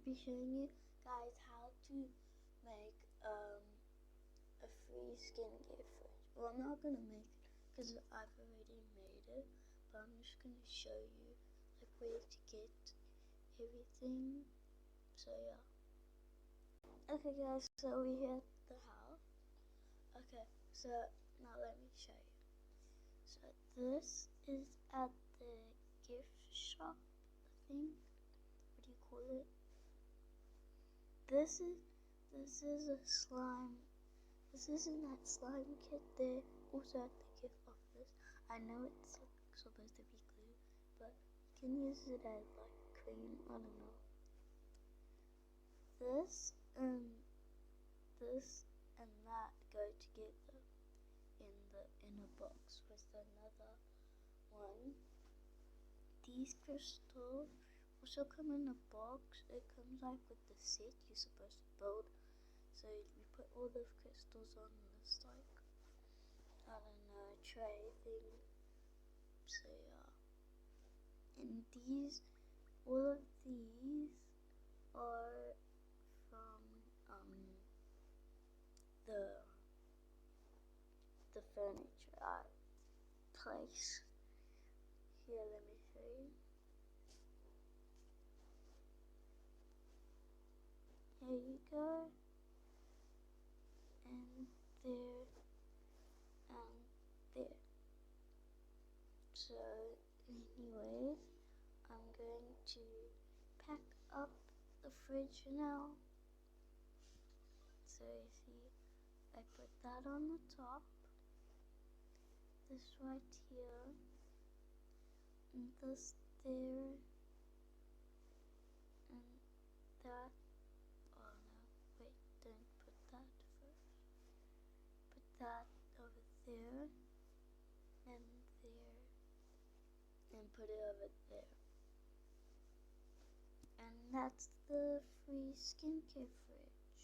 be showing you guys how to make a free skincare fridge. Well, I'm not gonna make it because I've already made it, but I'm just gonna show you like where to get everything. So yeah. Okay guys, so we're here at the house. Okay, so now let me show you. So this is at the gift shop, I think. What do you call it? This is a slime. This isn't that slime kit there. Also at the gift office. I know it's like supposed to be glue, but you can use it as like cream. I don't know. This and that go together in a box with another one. These crystals also come in a box. It comes like with the set you're supposed to build. So you put all those crystals on this like, I don't know, tray thing. So yeah. And all of these are from the furniture art place. Here, let me show you. Here you go. And there and there. So anyways, I'm going to pack up the fridge now. So you see, I put that on the top, this right here, and this there, and that. Oh no, wait, don't put that first. Put that over there, and put it over there. And that's the free skincare fridge.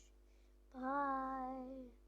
Bye.